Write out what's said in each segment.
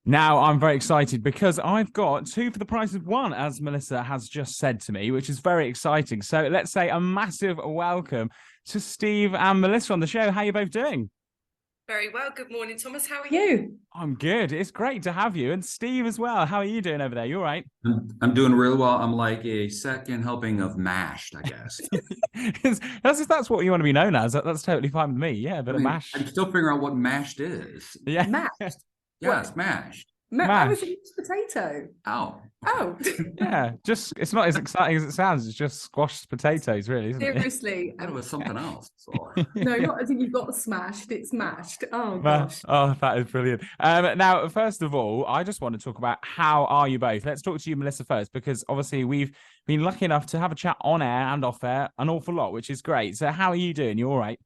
Now I'm very excited because I've got two for the price of one, as Melissa has just said to me, which is very exciting. So let's say a massive welcome to Steve and Melissa on the show. How are you both doing? Very well. Good morning, Thomas. How are you? I'm good. It's great to have you. And Steve as well. How are you doing over there? You all right? I'm doing really well. I'm like a second helping of mashed, I guess. That's what you want to be known as. That's totally fine with me. Yeah, but I mean, mashed. I'm still figuring out what mashed is. Yeah. Mashed. Yes, mashed. I was thinking potato. Oh. Oh. Yeah, it's not as exciting as it sounds. It's just squashed potatoes, really, isn't it? Seriously. It was something else. So. No, not as in you've got smashed. It's mashed. Oh, gosh. Oh, that is brilliant. Now, first of all, I just want to talk about how are you both? Let's talk to you, Melissa, first, because obviously we've been lucky enough to have a chat on air and off air an awful lot, which is great. So how are you doing? You all right?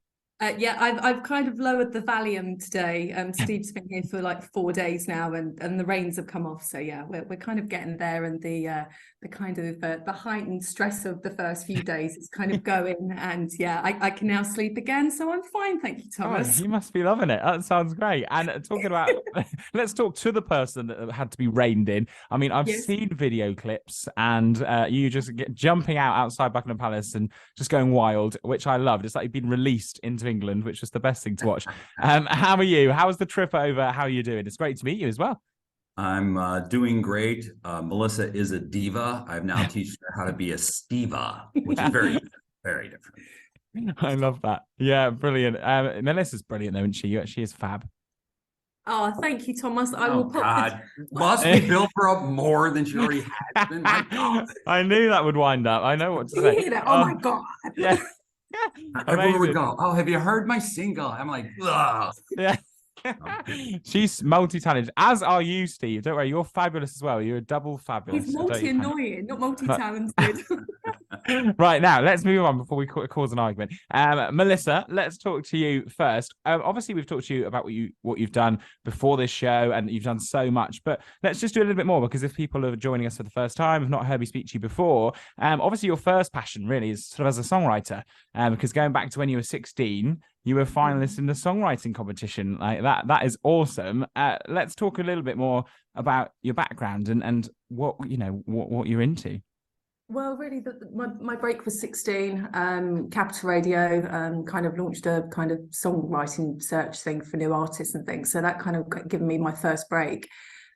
Yeah, I've kind of lowered the Valium today. Steve's been here for like 4 days now, and the rains have come off. So yeah, we're kind of getting there, and the kind of the heightened stress of the first few days is kind of going. And yeah, I can now sleep again, so I'm fine. Thank you, Thomas. Oh, you must be loving it. That sounds great. And talking about, let's talk to the person that had to be reined in. I mean, I've seen video clips, and you just jumping outside Buckingham Palace and just going wild, which I loved. It's like you've been released into England, which was the best thing to watch. How are you? How was the trip over? How are you doing? It's great to meet you as well. I'm doing great. Melissa is a diva. I've now teached her how to be a Steva, which is very, very different. I love that. Yeah, brilliant. Melissa's brilliant, though, isn't she? She is fab. Oh, thank you, Thomas. I will put God. Must we build her up more than she already has been? My God. I knew that would wind up. I know what to you say. hear that? Oh my God. Yeah. Everywhere we go. Oh, have you heard my single? I'm like, ugh. Yeah. She's multi-talented, as are you, Steve. Don't worry, you're fabulous as well. You're a double fabulous. He's multi-annoying, not multi-talented. Right, now let's move on before we cause an argument. Melissa, let's talk to you first. Obviously we've talked to you about what you've done before this show, and you've done so much, but let's just do a little bit more, because if people are joining us for the first time, have not heard me speak to you before, obviously your first passion really is sort of as a songwriter, because going back to when you were 16, you were finalist in the songwriting competition. Like that is awesome. Let's talk a little bit more about your background and what what you're into. Well, really, my break was 16. Capital Radio kind of launched a kind of songwriting search thing for new artists and things. So that kind of given me my first break.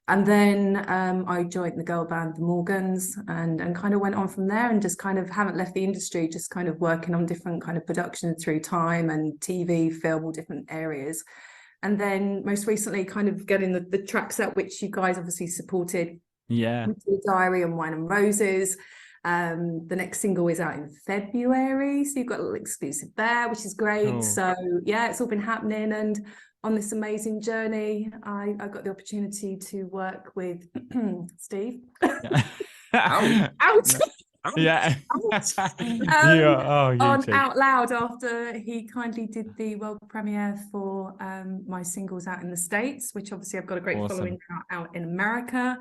And then I joined the girl band The Morgans and kind of went on from there, and just kind of haven't left the industry, just kind of working on different kind of productions through time and TV, film, all different areas. And then most recently kind of getting the tracks out, which you guys obviously supported. Yeah. Diary and Wine and Roses. The next single is out in February, so you've got a little exclusive there, which is great. Oh. So yeah, it's all been happening, and on this amazing journey, I got the opportunity to work with Steve. Out. Yeah. On Out Loud, after he kindly did the world premiere for my singles out in the States, which obviously I've got a great following out in America.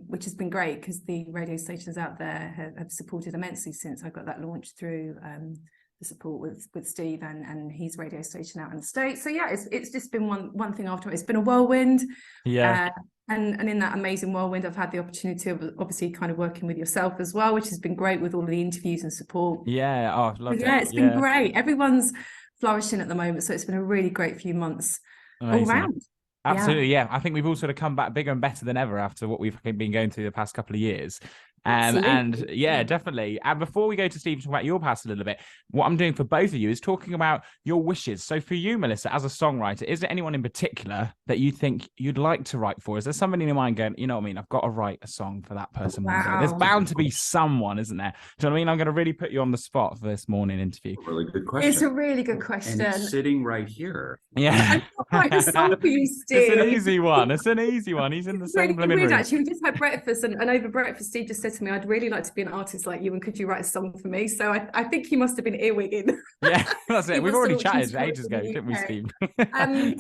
Which has been great, because the radio stations out there have supported immensely since I got that launched through the support with Steve and his radio station out in the States. So yeah, it's just been one thing after. It's been a whirlwind. Yeah. And in that amazing whirlwind, I've had the opportunity of obviously kind of working with yourself as well, which has been great with all of the interviews and support. Yeah. Oh, I've loved it. Yeah, it's been great. Everyone's flourishing at the moment, so it's been a really great few months all round. Absolutely, yeah. I think we've all sort of come back bigger and better than ever after what we've been going through the past couple of years. And yeah, definitely. And before we go to Steve, talk about your past a little bit, what I'm doing for both of you is talking about your wishes. So for you, Melissa, as a songwriter, is there anyone in particular that you think you'd like to write for? Is there somebody in your mind going, you know what I mean, I've got to write a song for that person? Wow. There's bound to be someone, isn't there? Do you know what I mean? I'm going to really put you on the spot for this morning interview. Really good question. It's a really good question. And it's sitting right here. Yeah. Write a song for you, Steve. It's an easy one. It's an easy one. He's in the same really weird, room. actually. We just had breakfast, and over breakfast, Steve just said to me, I'd really like to be an artist like you, and could you write a song for me? So I think he must have been earwigging. Yeah, that's it. We've already chatted ages ago, didn't we, Steve? I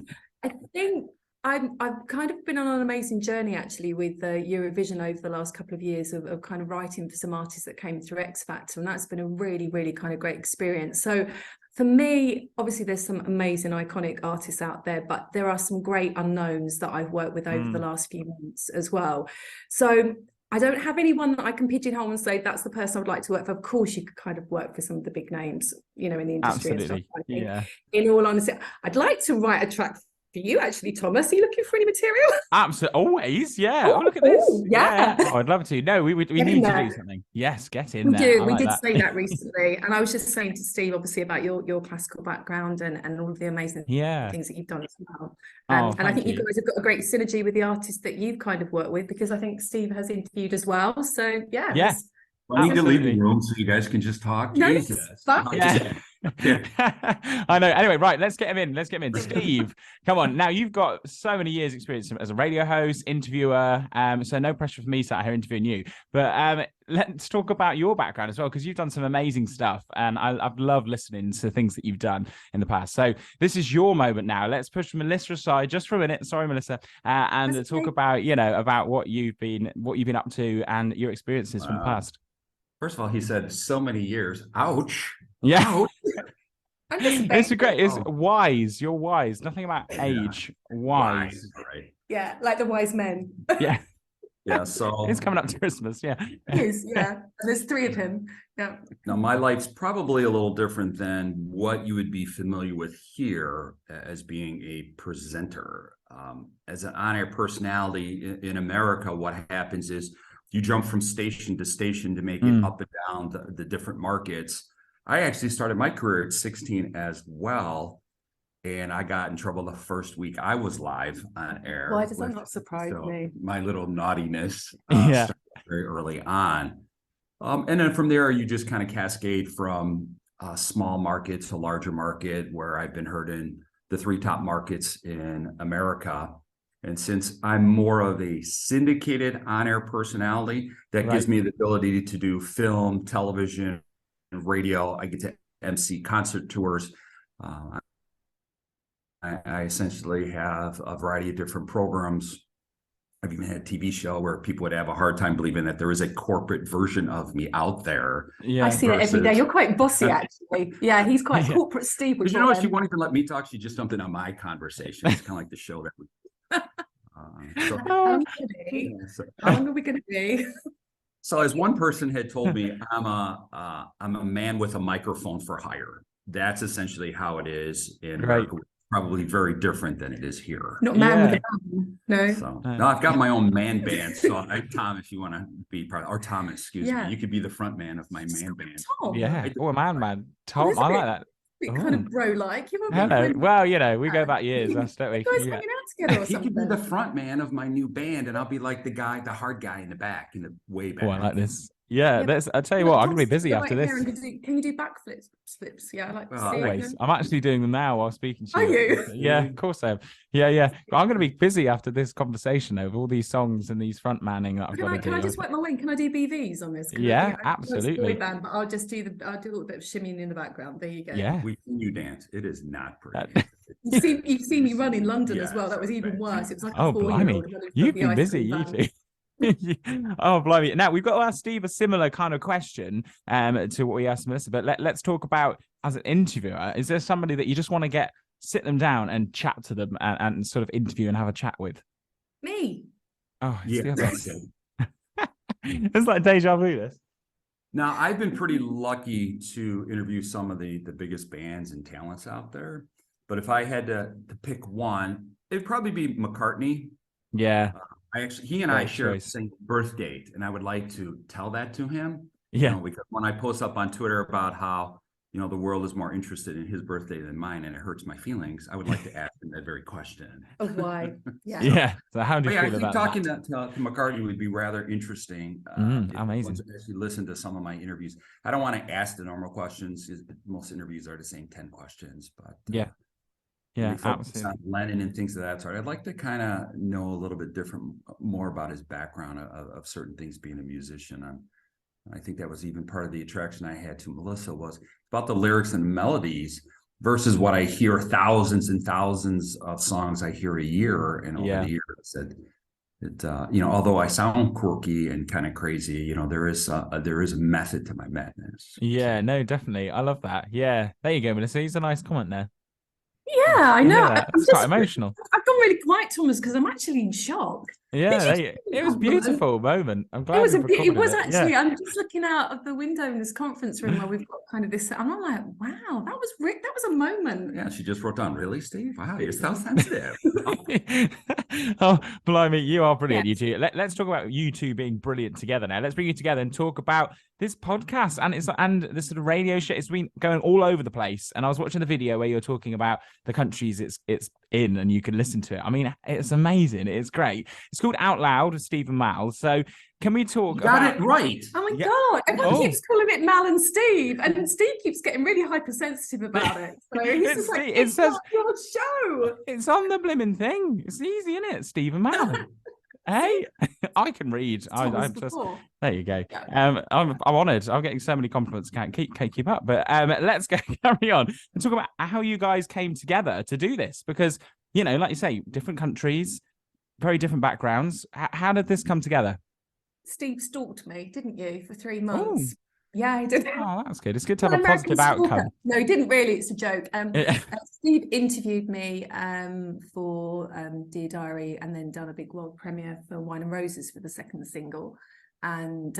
think I've kind of been on an amazing journey actually with Eurovision over the last couple of years of kind of writing for some artists that came through X Factor, and that's been a really, really kind of great experience. So For me, obviously, there's some amazing, iconic artists out there, but there are some great unknowns that I've worked with over the last few months as well. So I don't have anyone that I can pigeonhole and say that's the person I would like to work for. Of course, you could kind of work for some of the big names, you know, in the industry. Absolutely. And stuff. I think, Yeah. in all honesty, I'd like to write a track for you, actually, Thomas. Are you looking for any material? Absolutely. Always. Yeah. Oh, look at this. Yeah. Oh, I'd love to. No, we need to do something. Yes, get in there. We did say that recently. And I was just saying to Steve, obviously, about your classical background and all of the amazing things that you've done as well. And I think you guys have got a great synergy with the artists that you've kind of worked with, because I think Steve has interviewed as well. So yeah. I need to leave the room so you guys can just talk. No, Jesus. Yeah. I know. Anyway, right, let's get him in. Steve, come on. Now, you've got so many years experience as a radio host, interviewer, so no pressure for me sat here interviewing you, but let's talk about your background as well, because you've done some amazing stuff, and I've loved listening to things that you've done in the past. So this is your moment now. Let's push Melissa aside just for a minute. Sorry, Melissa, and talk about, you know, about what you've been up to and your experiences from the past. First of all, he said so many years. Ouch. Yeah. Ouch. It's great. It's wise. You're wise. Nothing about age. Wise. Right. Yeah, like the wise men. Yeah. Yeah. So it's coming up to Christmas. Yeah. It is. Yeah. There's 3 of him. Yeah. Now, my life's probably a little different than what you would be familiar with here as being a presenter. As an on-air personality in America, what happens is you jump from station to station to make it up and down the different markets. I actually started my career at 16 as well, and I got in trouble the first week I was live on air. Why does that not surprise me? My little naughtiness started very early on. And then from there, you just kind of cascade from small market to larger market, where I've been heard in the 3 top markets in America. And since I'm more of a syndicated on-air personality, that gives me the ability to do film, television, and radio. I get to MC concert tours. I essentially have a variety of different programs. I've even had a TV show where people would have a hard time believing that there is a corporate version of me out there. Yeah, I see that every day. You're quite bossy, actually. Yeah, he's quite corporate, Steve. But you know what? She won't even let me talk. She just jumped in on my conversation. It's kind of like the show that we. How long are we going to be? So, as one person had told me, I'm a man with a microphone for hire. That's essentially how it is in America. Probably very different than it is here. Not man with a band, no. So, no, I've got my own man band. So, Tom, if you want to be part of, or Thomas, excuse me, you could be the front man of my man band. Tom. Yeah. Oh, a man. Tom, I like that. Kind of bro-like. Hello. Well, you know, we go back years, don't we? You guys hanging out together or he something? could be the front man of my new band, and I'll be like the hard guy in the back, in the way back. Oh, I like this. Yeah, I'll tell you what, I'm going to be busy after this. Can you do backflips? Yeah, I like to see always. I'm actually doing them now while speaking to you. Are you? Yeah, of course I am. Yeah. But I'm going to be busy after this conversation over all these songs and these front manning that I've got to do. Can I just work my way? Can I do BVs on this? Absolutely. Band, but I'll do a little bit of shimmying in the background. There you go. Yeah. We seen you dance. It is not pretty. You've seen me run in London as well. That was even worse. It was like a 4-year-old. You've been busy, you two. Oh, blimey. Now, we've got to ask Steve a similar kind of question to what we asked Melissa, but let's talk about, as an interviewer, is there somebody that you just want to sit them down and chat to them and sort of interview and have a chat with? Me. Oh, it's it's like deja vu, this. Now, I've been pretty lucky to interview some of the biggest bands and talents out there, but if I had to pick one, it'd probably be McCartney. Yeah. He and I share the same birth date, and I would like to tell that to him. Yeah. Because when I post up on Twitter about how, the world is more interested in his birthday than mine, and it hurts my feelings, I would like to ask him that very question. Oh, why? Yeah. Yeah. So how do you feel about talking that? to McCartney would be rather interesting. Amazing. If you listen to some of my interviews, I don't want to ask the normal questions. Most interviews are the same 10 questions, but Yeah, absolutely. On Lennon and things of that sort. I'd like to kind of know a little bit more about his background of certain things, being a musician. I think that was even part of the attraction I had to Melissa, was about the lyrics and melodies versus what I hear, thousands and thousands of songs I hear a year, and over the years that Although I sound quirky and kind of crazy, there is a method to my madness. Yeah, no, definitely. I love that. Yeah. There you go, Melissa. He's a nice comment there. Yeah, I You know. hear that? It's quite emotional. I've gone really quiet, Thomas, because I'm actually in shock. Yeah, Did you it was a beautiful moment. I'm glad It was we've it recorded was it. actually. Yeah. I'm just looking out of the window in this conference room where we've got kind of this, and I'm like, wow, that was a moment. Yeah, she just wrote down, really, Steve? Wow, you're so sensitive. Oh, blimey, you are brilliant, Yes. you two. Let's talk about you two being brilliant together now. Let's bring you together and talk about this podcast and this sort of radio show. It's been going all over the place. And I was watching the video where you're talking about the countries it's in, and you can listen to it. I mean, it's amazing. It's great. It's called Out Loud with Steve and Mal. So can we talk Got it right. Oh my God. Everyone Oh. keeps calling it Mal and Steve, and Steve keeps getting really hypersensitive about it. So he's just like, it's not your show. It's on the blimmin' thing. It's easy, isn't it, Steve and Mal? Hey, I can read. I'm just there. You go. Yeah. I'm honoured. I'm getting so many compliments. Can't keep up. But let's carry on and talk about how you guys came together to do this, because like you say, different countries, very different backgrounds. How did this come together? Steve stalked me, didn't you, for 3 months? Ooh. Yeah, he did. Oh, that's good. It's good to have a positive outcome. No, he didn't really. It's a joke. Steve interviewed me for Dear Diary, and then done a big world premiere for Wine and Roses for the second single. And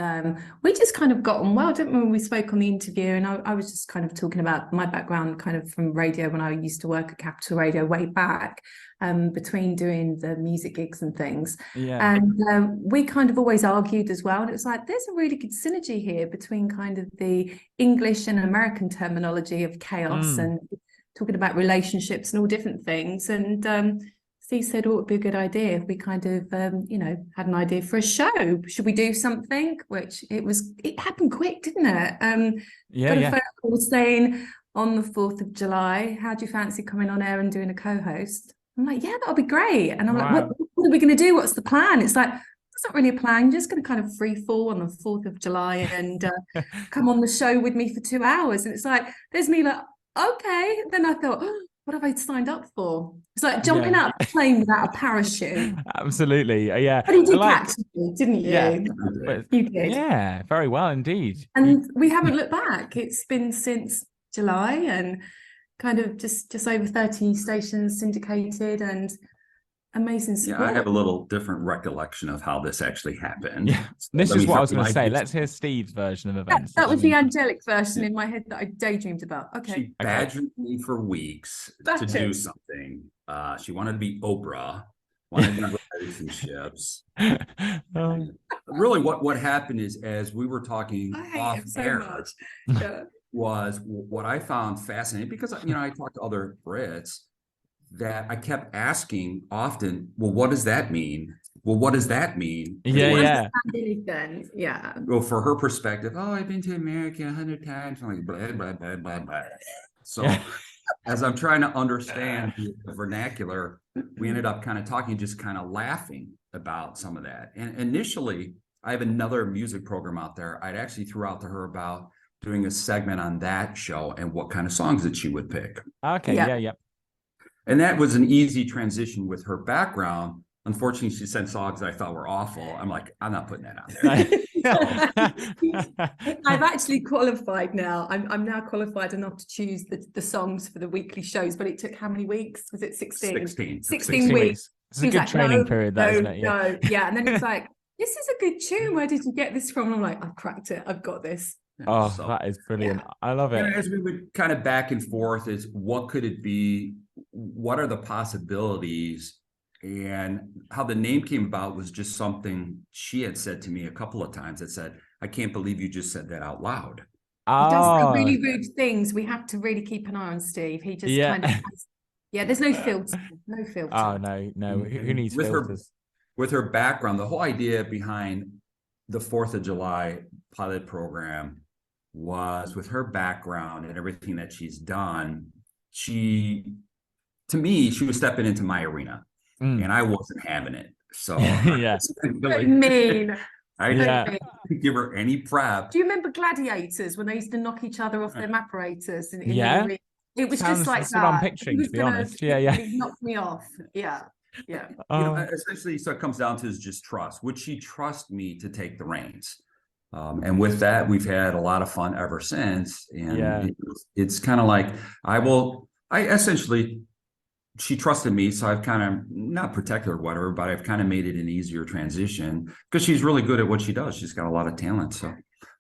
we just kind of got on well, didn't we, when we spoke on the interview? And I was just kind of talking about my background kind of from radio when I used to work at Capital Radio way back, between doing the music gigs and things. Yeah. And we kind of always argued as well. And it was like, there's a really good synergy here between kind of the English and American terminology of chaos and talking about relationships and all different things. And Steve said, oh, it would be a good idea if we kind of, had an idea for a show. Should we do something? Which it happened quick, didn't it? Got a phone call saying on the 4th of July, how do you fancy coming on air and doing a co-host? I'm like, yeah, that'll be great. And I'm like, what are we going to do? What's the plan? It's like, it's not really a plan. You're just going to kind of free fall on the 4th of July and come on the show with me for 2 hours. And it's like, there's me like, okay. Then I thought, oh, what have I signed up for? It's like jumping out of a plane without a parachute. Absolutely. Yeah. But you did catch me, didn't you? Yeah. You did. Yeah, very well indeed. And we haven't looked back. It's been since July, and kind of just over 30 stations syndicated, and amazing support. Yeah, I have a little different recollection of how this actually happened. Yeah, this is what I was going to say. Let's hear Steve's version of events. That was the angelic version in my head that I daydreamed about. Okay. She badgered me for weeks to do something. She wanted to be Oprah, wanted to do relationships. Really, what happened is, as we were talking off air, was what I found fascinating, because I talked to other Brits, that I kept asking often, well, what does that mean? Well, what does that mean? Yeah. Yeah. Well, for her perspective, oh, I've been to America 100 times. I'm like, blah, blah, blah, blah, blah. So as I'm trying to understand the vernacular, we ended up kind of talking, just kind of laughing about some of that. And initially, I have another music program out there. I'd actually threw out to her about doing a segment on that show and what kind of songs that she would pick. Okay, yeah. And that was an easy transition with her background. Unfortunately, she sent songs I thought were awful. I'm like, I'm not putting that out there. I've actually qualified now. I'm now qualified enough to choose the songs for the weekly shows, but it took how many weeks? Was it 16? 16 weeks. It's a good training period, though, isn't it? Yeah. And then it's like, this is a good tune. Where did you get this from? And I'm like, I've cracked it. I've got this. Oh, so, that is brilliant. Yeah. I love it. As we would kind of back and forth, is what could it be? What are the possibilities? And how the name came about was just something she had said to me a couple of times, that said, I can't believe you just said that out loud. He does say really rude things. We have to really keep an eye on Steve. He just kind of has, there's no filter. No filter. Oh, no. Who needs filters? With her background, the whole idea behind the 4th of July pilot program was, with her background and everything that she's done, to me, she was stepping into my arena. And I wasn't having it. So really mean. I didn't give her any prep. Do you remember Gladiators, when they used to knock each other off their apparatus? It was just like that's what I'm picturing, to be honest. He knocked me off. Yeah. Yeah. Essentially, so it comes down to is just trust. Would she trust me to take the reins? And with that, we've had a lot of fun ever since. And it's kind of like she trusted me, so I've kind of not protected her or whatever, but I've kind of made it an easier transition because she's really good at what she does. She's got a lot of talent, so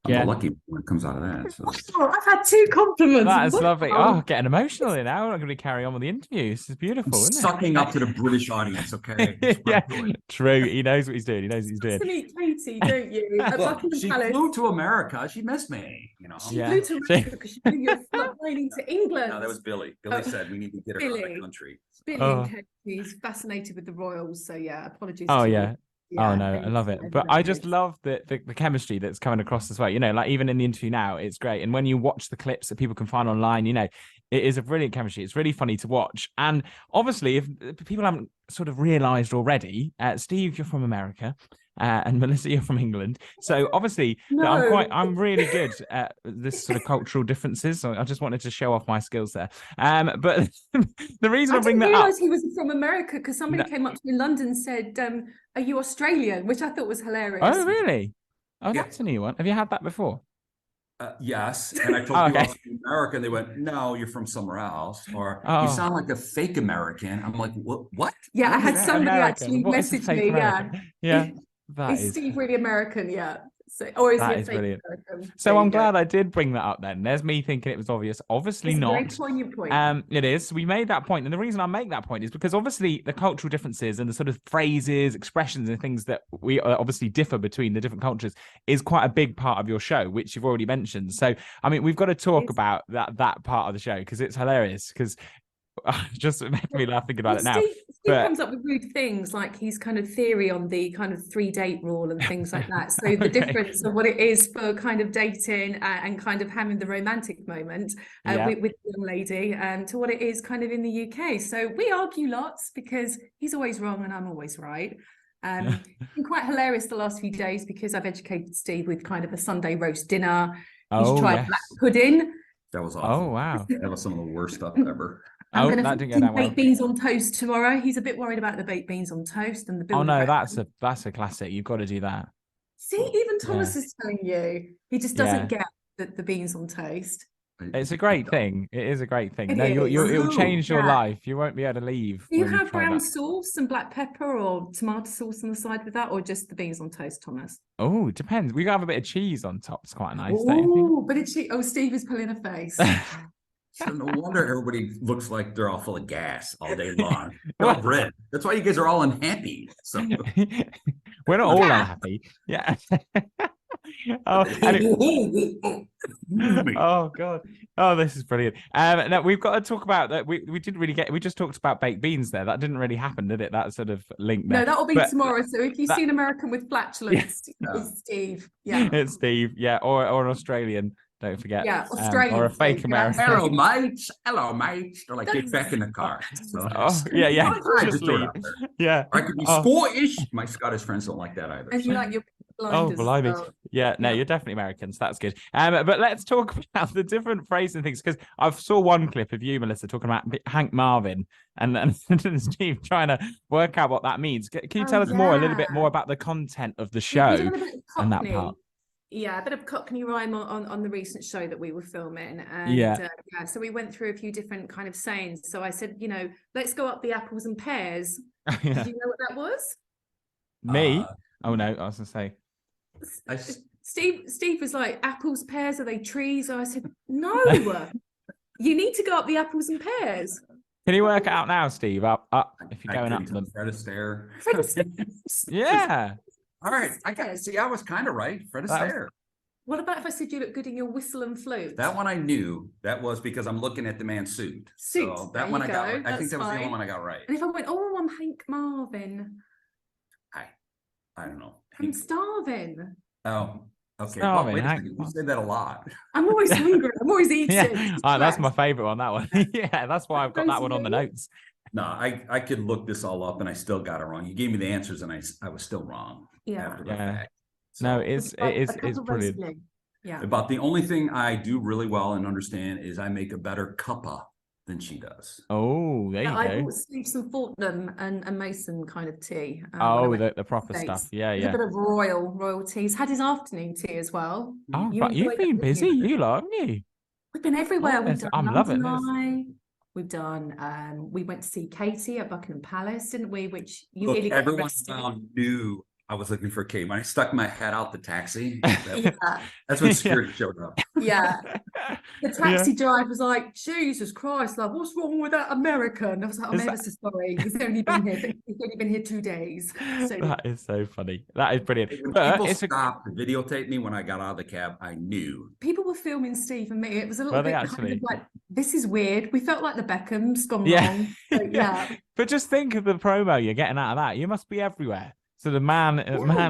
I'm the lucky one that comes out of that. So. Oh, I've had 2 compliments. That is lovely. Oh, getting emotional now. We're not going to carry on with the interview. This is beautiful, isn't it? Sucking up to the British audience, okay? Yeah, true. He knows what he's doing. He knows what he's doing. To meet Katie, don't you? Look, she flew to America. She missed me, you know. She flew to America because she knew you were flying to England. No, that was Billy. Billy said we need to get her out of the country. Billy and Katie's fascinated with the royals, so yeah, apologies. Oh yeah. Oh no, I love it. But I just love the chemistry that's coming across as well. You know, like even in the interview now, it's great. And when you watch the clips that people can find online, you know, it is a brilliant chemistry. It's really funny to watch. And obviously, if people haven't sort of realized already, Steve, you're from America. And Melissa, you're from England. So obviously I'm really good at this sort of cultural differences. So I just wanted to show off my skills there. But the reason I bring that up. I didn't realize he was from America because somebody came up to me in London and said, are you Australian? Which I thought was hilarious. Oh, really? Oh, that's a new one. Have you had that before? Yes. And I told people I was from America and they went, no, you're from somewhere else. Or you sound like a fake American. I'm like, what? Yeah, I had somebody actually message me. American? Yeah. Is Steve really American? Yeah. So, or is he a fake American? So I'm glad I did bring that up then. There's me thinking it was obvious. Obviously not. It's a very poignant point. It is. We made that point. And the reason I make that point is because obviously the cultural differences and the sort of phrases, expressions and things that we obviously differ between the different cultures is quite a big part of your show, which you've already mentioned. So, I mean, we've got to talk about that part of the show because it's hilarious because just making me laugh thinking about it now. Steve comes up with rude things like his kind of theory on the kind of 3-date rule and things like that. So the difference of what it is for kind of dating and kind of having the romantic moment with the young lady to what it is kind of in the UK. So we argue lots because he's always wrong and I'm always right. It's been quite hilarious the last few days because I've educated Steve with kind of a Sunday roast dinner. He's tried black pudding. That was awesome. Oh, wow. That was some of the worst stuff ever. I'm going to do baked beans on toast tomorrow. He's a bit worried about the baked beans on toast and the. Oh no, that's a classic. You've got to do that. See, even Thomas is telling you he just doesn't get the beans on toast. It's a great thing. It is a great thing. It'll change your life. You won't be able to leave. Do you have brown sauce and black pepper or tomato sauce on the side with that, or just the beans on toast, Thomas? Oh, it depends. We can have a bit of cheese on top. It's quite nice. Oh, but Steve is pulling a face. So no wonder everybody looks like they're all full of gas all day long. Bread. That's why you guys are all unhappy. So. We're not all unhappy. Yeah. Oh God. Oh, this is brilliant. Now we've got to talk about that. We didn't really we just talked about baked beans there. That didn't really happen, did it? That sort of link there. No, that'll be tomorrow. So if you see an American with flatulence, it's Steve. Yeah. It's Steve. Yeah. Or an Australian. Don't forget. Yeah, Australian. Or a fake American. Hello, mates. Hello, mates. They're like, get back in the car. So, yeah. Just leave. Yeah. I could be Scottish. My Scottish friends don't like that either. And you like your blinders. Oh, blimey. Yeah, no, you're definitely American, so that's good. But let's talk about the different phrases and things, because I saw one clip of you, Melissa, talking about Hank Marvin and Steve trying to work out what that means. Can you tell us a little bit more about the content of the show and that part? Yeah, a bit of Cockney rhyme on the recent show that we were filming. And so we went through a few different kind of sayings. So I said, let's go up the apples and pears. Did you know what that was? Me? Oh, no, I was going to say. Steve was like, apples, pears, are they trees? So I said, no, you need to go up the apples and pears. Can you work it out now, Steve? Up, if you're going up them. Fred Astaire. Yeah. All right, I was kind of right. Fred Astaire. What about if I said you look good in your whistle and flute? That one I knew. That was because I'm looking at the man's suit. So that one I got right. I think that was the only one I got right. And if I went, I'm Hank Marvin. I don't know. I'm starving. Oh, okay. Starving, wait a second. You say that a lot. I'm always hungry. I'm always eating. That's my favorite one, that one. Yeah, that's why I've got that one on the notes. No, I could look this all up and I still got it wrong. You gave me the answers and I was still wrong. After the fact. So, no, it's brilliant. Yeah. About the only thing I do really well and understand is I make a better cuppa than she does. Oh, there you I go. bought Steve some Fortnum and Mason kind of tea. When I Oh, went the to proper States. stuff. Yeah, With a yeah. bit of royal teas. Had his afternoon tea as well. Oh, You but you've enjoyed that, been didn't busy, you? you lot, haven't you? We've been everywhere. We've Honest, done I'm loving London this. Eye. We've done. We went to see Katie at Buckingham Palace, didn't we? Which you Look, nearly got everyone arrested. around knew I was looking for Kate. When I stuck my head out the taxi, Yeah, that's when security showed up. yeah. The Yeah. taxi driver was like, "Jesus Christ, love, what's wrong with that American?" I was like, "I'm Is ever that- so sorry. He's only been here. He's only been here 2 days." So That is so funny. That is brilliant. When But people it's a stopped to videotape me when I got out of the cab, I knew. people were filming Steve and me. It was a little Were they bit kind actually? of like, this is weird. We felt like the Beckhams gone Yeah. wrong. So, yeah. But just think of the promo you're getting out of that. You must be everywhere. So the man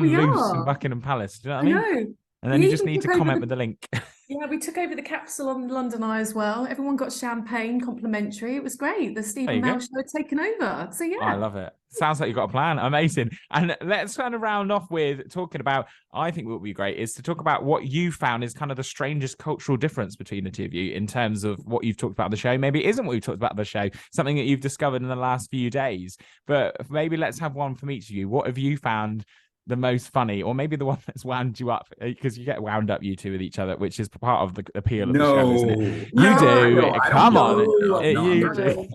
we loose in are. Buckingham Palace. Do you know what I I mean? know. And then We you just even need to took over comment the- with the link. Yeah, we took over the capsule on London Eye as well. Everyone got champagne complimentary. It was great. The Steve There and you Mel go. show had taken over. So I yeah. love it. Sounds like you've got a plan. Amazing. And let's kind of round off with talking about, I think what would be great is to talk about what you found is kind of the strangest cultural difference between the two of you in terms of what you've talked about on the show. Maybe it isn't what we've talked about on the show, something that you've discovered in the last few days. But maybe let's have one from each of you. What have you found the most funny, or maybe the one that's wound you up, because you get wound up, you two, with each other, which is part of the appeal of the show, isn't it? No, You do. I don't Come on. know. You No. do.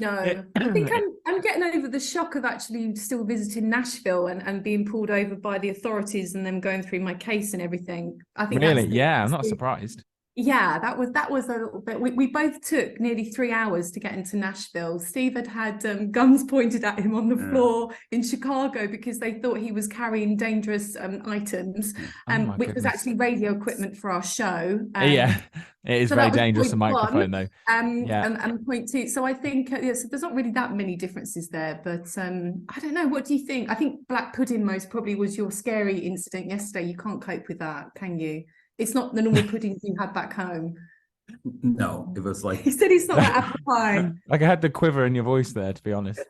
No, I think I'm getting over the shock of actually still visiting Nashville and being pulled over by the authorities and them going through my case and everything. I think Really? that's Yeah, I'm not surprised. Yeah, that was a little bit. We both took nearly 3 hours to get into Nashville. Steve had guns pointed at him on the floor in Chicago because they thought he was carrying dangerous items, which was actually radio equipment for our show. Yeah, it is so very that was dangerous, a point microphone, one. though. Yeah. Yeah. And point two. So I think so there's not really that many differences there, but I don't know. What do you think? I think black pudding most probably was your scary incident yesterday. You can't cope with that, can you? It's not the normal puddings you had back home. No, it was like He said it's not that apple pie. Like I had the quiver in your voice there, to be honest.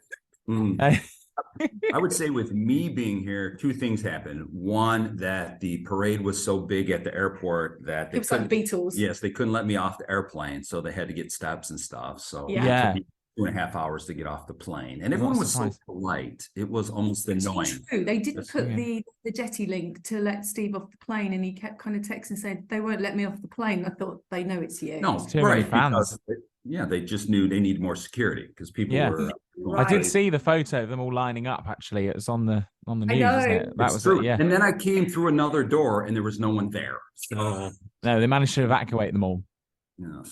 I would say with me being here, two things happened. One, that the parade was so big at the airport that It was like the Beatles. Yes, they couldn't let me off the airplane, so they had to get steps and stuff. So Yeah. it took me 2.5 hours to get off the plane, and everyone was so polite. It was almost annoying. True. They didn't put the jetty link to let Steve off the plane, and he kept kind of texting saying they won't let me off the plane. I thought they know it's you. No, too many fans. They just knew they need more security because people were. I did see the photo of them all lining up. Actually, it's on the news. Isn't it? That was true. it. Yeah. And then I came through another door, and there was no one there. So no, they managed to evacuate them all.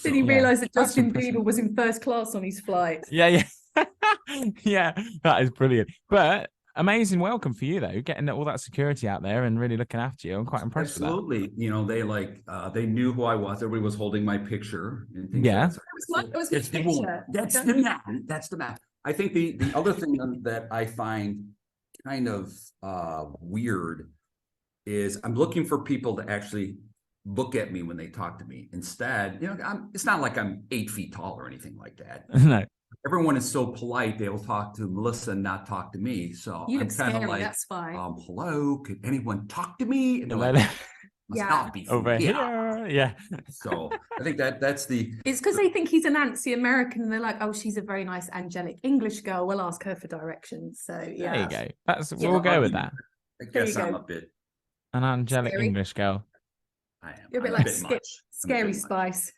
Did he realise that Justin Bieber was in first class on his flight? Yeah. Yeah, that is brilliant. But amazing welcome for you, though, getting all that security out there and really looking after you. I'm quite impressed Absolutely. with that. You know, they knew who I was. Everybody was holding my picture and things Yeah. like that. It was a picture. That's the man. That's the man. I think the other thing that I find kind of weird is I'm looking for people to actually look at me when they talk to me. Instead, it's not like I'm 8 feet tall or anything like that. No. Everyone is so polite; they will talk to Melissa and not talk to me. So You I'm look kind of scary, like, that's fine. hello, could anyone talk to me? And they're Like, like, must not be over here. Yeah. So I think that's the. It's because they think he's an antsy American, and they're like, "Oh, she's a very nice, angelic English girl. We'll ask her for directions." So yeah, There you go. We'll go with that. I guess I'm a bit. An angelic Scary. English girl. I am. You're a bit I'm like Scary Spice.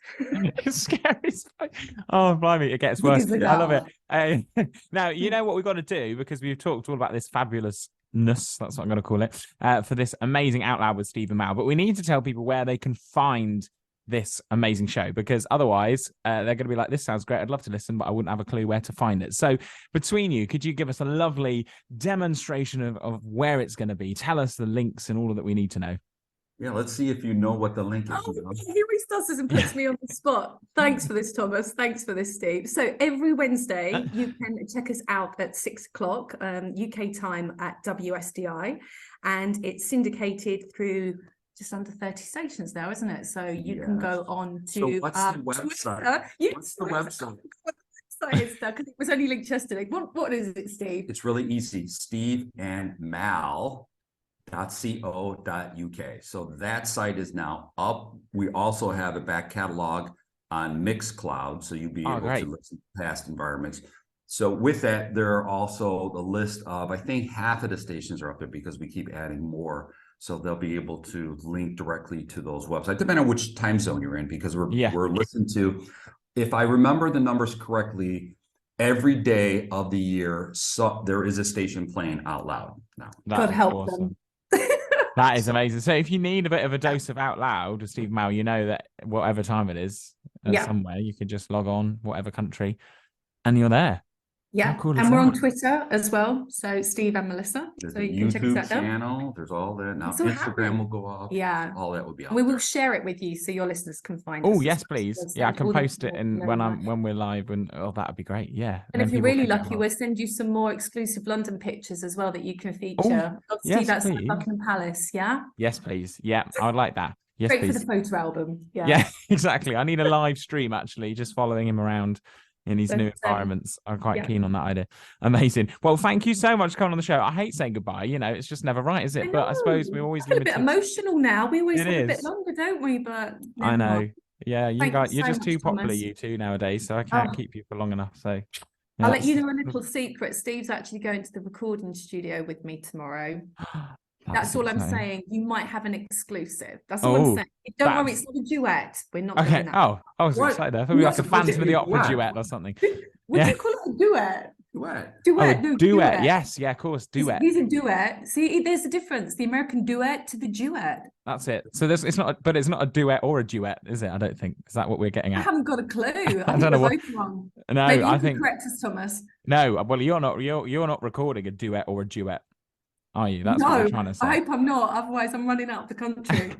Scary spice. Oh, blimey, it gets worse. I love it. Now, you know what we've got to do, because we've talked all about this fabulousness, that's what I'm going to call it, for this amazing Out Loud with Steve and Mal. But we need to tell people where they can find this amazing show, because otherwise they're going to be like, this sounds great, I'd love to listen, but I wouldn't have a clue where to find it. So between you, could you give us a lovely demonstration of where it's going to be? Tell us the links and all that we need to know. Yeah, let's see if you know what the link is. Oh, he always does this and puts me on the spot. Thanks for this, Thomas. Thanks for this, Steve. So every Wednesday, you can check us out at 6 o'clock UK time at WSDI, and it's syndicated through just under 30 stations now, isn't it? So you can go on to. So what's the website? What's the website? Because it was only linked yesterday. What is it, Steve? It's really easy. Steve and Mal. .co.uk. So that site is now up. We also have a back catalog on Mixcloud, so you'll be able great. to listen to past environments. So with that, there are also the list of, I think half of the stations are up there because we keep adding more. So they'll be able to link directly to those websites, depending on which time zone you're in, because we're listening to, if I remember the numbers correctly, every day of the year, so there is a station playing out loud now. God help them. That is amazing. So if you need a bit of a dose of out loud with Steve Mal, you know that whatever time it is, somewhere you can just log on, whatever country, and you're there. Yeah, cool and we're on Twitter as well. So Steve and Melissa. There's so a you can YouTube check us out. channel. There's all that now. Instagram will go up. Yeah, all that will be. We will share it with you so your listeners can find us. Oh yes, please. Yeah, I can post it in when we're live, and that would be great. Yeah. And if you're really lucky, we'll send you some more exclusive London pictures as well that you can feature. Obviously, that's Buckingham Palace. Yeah. Yes, please. Yeah, I would like that. Yes, great please. For the photo album. Yeah. Yeah, exactly. I need a live stream actually, just following him around in these new environments. I'm quite keen on that idea. Amazing. Well, thank you so much for coming on the show. I hate saying goodbye. You know, it's just never right, is it? But I suppose we're always a bit emotional now. We always have a bit longer, longer, don't we? But I know. Yeah, you're just too popular, Thomas. you two nowadays. So I can't keep you for long enough. So yeah, I'll let you know a little secret. Steve's actually going to the recording studio with me tomorrow. That's all I'm saying. You might have an exclusive. That's all I'm saying. Don't worry, it's not a duet. We're not doing that. Oh, I was excited. I thought we were like a Phantom of the Opera duet or something. Would you call it a duet? Duet. No, duet. Yes, yeah, of course, duet. These are duet. See, there's a difference. The American duet to the duet. That's it. So it's not a duet or a duet, is it? I don't think. Is that what we're getting at? I haven't got a clue. I don't know what. Wrong. No, maybe I think. Correct us, Thomas. No, well, you're not recording a duet or a duet, are you? That's what you're trying to say. I hope I'm not. Otherwise, I'm running out of the country.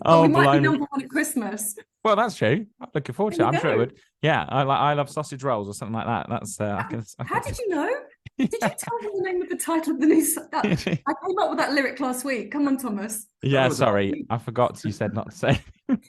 Oh, we might be number one at Christmas. Well, that's true. I'm looking forward to it. I'm sure it would. Yeah, I love sausage rolls or something like that. That's How did you know? Did you tell me the name of the title of the new? I came up with that lyric last week. Come on, Thomas. Yeah, sorry, I forgot. You said not to say.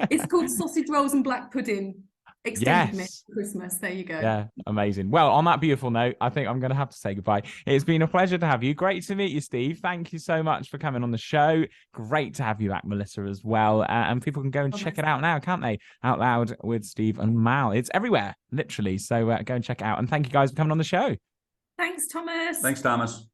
It's called Sausage Rolls and Black Pudding. Extended mix Christmas. There you go. Yeah, amazing. Well, on that beautiful note, I think I'm going to have to say goodbye. It's been a pleasure to have you. Great to meet you, Steve. Thank you so much for coming on the show. Great to have you back, Melissa, as well. And people can go and check it out now, can't they? Out Loud with Steve and Mal. It's everywhere, literally. So go and check it out. And thank you guys for coming on the show. Thanks, Thomas. Thanks, Thomas.